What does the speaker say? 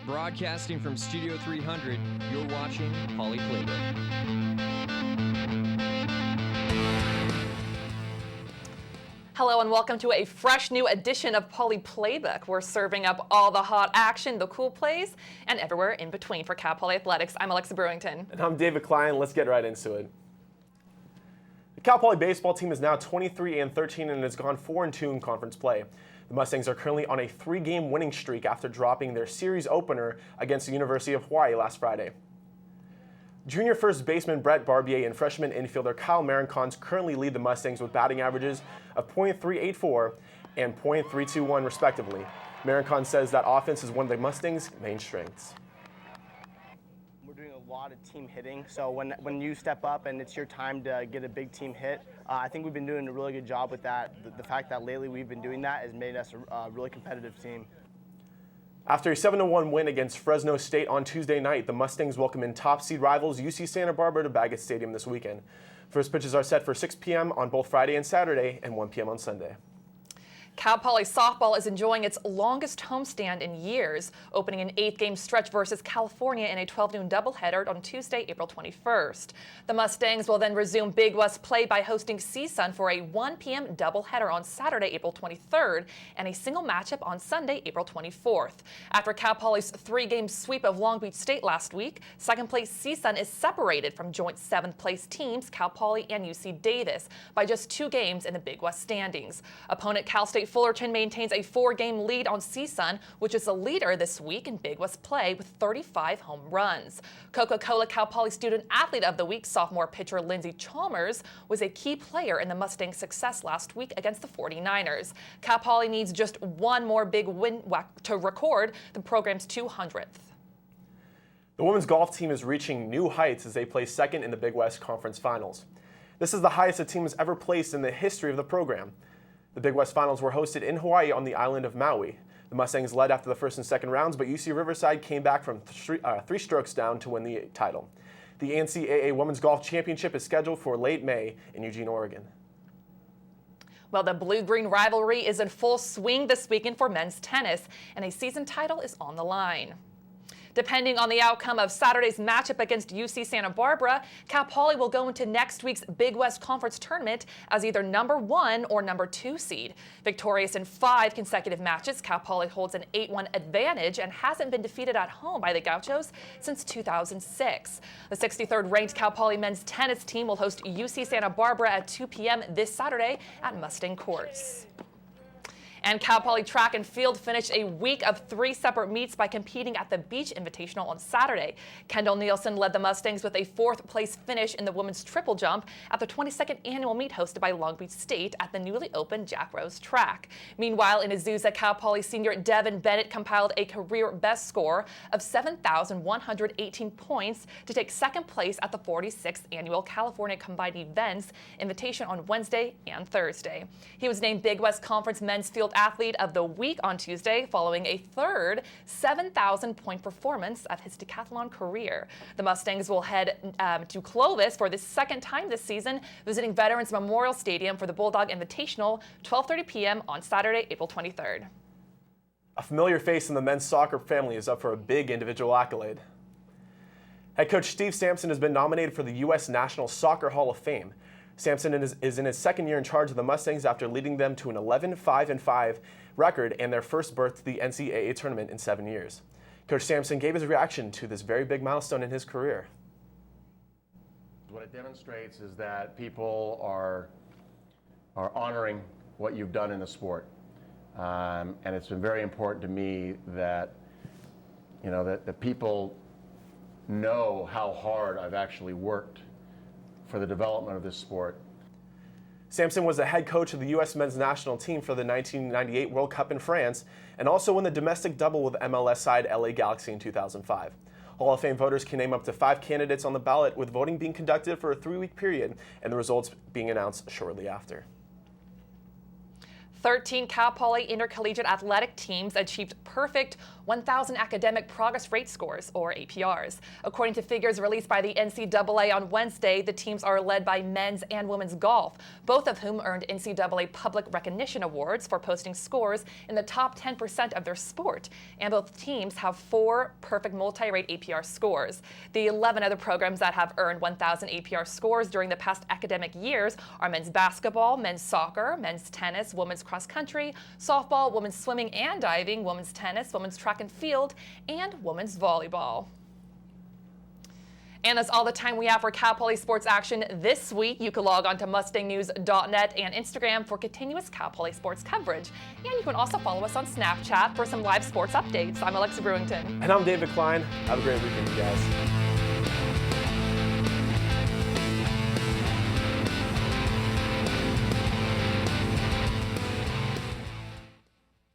Broadcasting from Studio 300, you're watching Poly Playbook. Hello and welcome to a fresh new edition of Poly Playbook. We're serving up all the hot action, the cool plays, and everywhere in between for Cal Poly Athletics. I'm Alexa Bruington. And I'm David Kline. Let's get right into it. The Cal Poly baseball team is now 23-13 and has gone 4-2 in conference play. The Mustangs are currently on a 3-game winning streak after dropping their series opener against the University of Hawaii last Friday. Junior first baseman Brett Barbier and freshman infielder Kyle Marincons currently lead the Mustangs with batting averages of .384 and .321 respectively. Marincons says that offense is one of the Mustangs' main strengths. We're doing a lot of team hitting, so when you step up and it's your time to get a big team hit, I think we've been doing a really good job with that. The fact that lately we've been doing that has made us a really competitive team. After a 7-1 win against Fresno State on Tuesday night, the Mustangs welcome in top seed rivals UC Santa Barbara to Baggett Stadium this weekend. First pitches are set for 6 p.m. on both Friday and Saturday and 1 p.m. on Sunday. Cal Poly softball is enjoying its longest homestand in years, opening an 8-game stretch versus California in a 12 noon doubleheader on Tuesday, April 21st. The Mustangs will then resume Big West play by hosting CSUN for a 1 p.m. doubleheader on Saturday, April 23rd, and a single matchup on Sunday, April 24th. After Cal Poly's 3-game sweep of Long Beach State last week, second-place CSUN is separated from joint 7th-place teams Cal Poly and UC Davis by just 2 games in the Big West standings. Opponent Cal State Fullerton maintains a 4-game lead on CSUN, which is the leader this week in Big West play with 35 home runs. Coca-Cola Cal Poly Student Athlete of the Week sophomore pitcher Lindsey Chalmers was a key player in the Mustangs' success last week against the 49ers. Cal Poly needs just one more big win to record the program's 200th. The women's golf team is reaching new heights as they place second in the Big West Conference Finals. This is the highest a team has ever placed in the history of the program. The Big West Finals were hosted in Hawaii on the island of Maui. The Mustangs led after the first and second rounds, but UC Riverside came back from 3 strokes down to win the title. The NCAA Women's Golf Championship is scheduled for late May in Eugene, Oregon. Well, the blue-green rivalry is in full swing this weekend for men's tennis, and a season title is on the line. Depending on the outcome of Saturday's matchup against UC Santa Barbara, Cal Poly will go into next week's Big West Conference tournament as either number 1 or number 2 seed. Victorious in 5 consecutive matches, Cal Poly holds an 8-1 advantage and hasn't been defeated at home by the Gauchos since 2006. The 63rd ranked Cal Poly men's tennis team will host UC Santa Barbara at 2 p.m. this Saturday at Mustang Courts. And Cal Poly track and field finished a week of 3 separate meets by competing at the Beach Invitational on Saturday. Kendall Nielsen led the Mustangs with a 4th place finish in the women's triple jump at the 22nd annual meet hosted by Long Beach State at the newly opened Jack Rose track. Meanwhile, in Azusa, Cal Poly senior Devin Bennett compiled a career best score of 7,118 points to take 2nd place at the 46th annual California Combined Events Invitation on Wednesday and Thursday. He was named Big West Conference Men's Field Athlete of the Week on Tuesday following a 3rd 7,000-point performance of his decathlon career. The Mustangs will head to Clovis for the 2nd time this season, visiting Veterans Memorial Stadium for the Bulldog Invitational, 12:30 p.m. on Saturday, April 23rd. A familiar face in the men's soccer family is up for a big individual accolade. Head coach Steve Sampson has been nominated for the U.S. National Soccer Hall of Fame. Sampson is in his 2nd year in charge of the Mustangs after leading them to an 11-5-5 record and their first berth to the NCAA tournament in 7 years. Coach Sampson gave his reaction to this very big milestone in his career. What it demonstrates is that people are honoring what you've done in the sport. And it's been very important to me that, that people know how hard I've actually worked for the development of this sport. Sampson was the head coach of the U.S. men's national team for the 1998 World Cup in France and also won the domestic double with MLS side LA Galaxy in 2005. Hall of Fame voters can name up to 5 candidates on the ballot, with voting being conducted for a 3-week period and the results being announced shortly after. 13 Cal Poly intercollegiate athletic teams achieved perfect 1,000 academic progress rate scores, or APRs. According to figures released by the NCAA on Wednesday, the teams are led by men's and women's golf, both of whom earned NCAA public recognition awards for posting scores in the top 10% of their sport. And both teams have 4 perfect multi-rate APR scores. The 11 other programs that have earned 1,000 APR scores during the past academic years are men's basketball, men's soccer, men's tennis, women's cross country, softball, women's swimming and diving, women's tennis, women's track and field, and women's volleyball. And that's all the time we have for Cal Poly sports action this week. You can log on to mustangnews.net and Instagram for continuous Cal Poly sports coverage. And you can also follow us on Snapchat for some live sports updates. I'm Alexa Bruington. And I'm David Kline. Have a great weekend, you guys.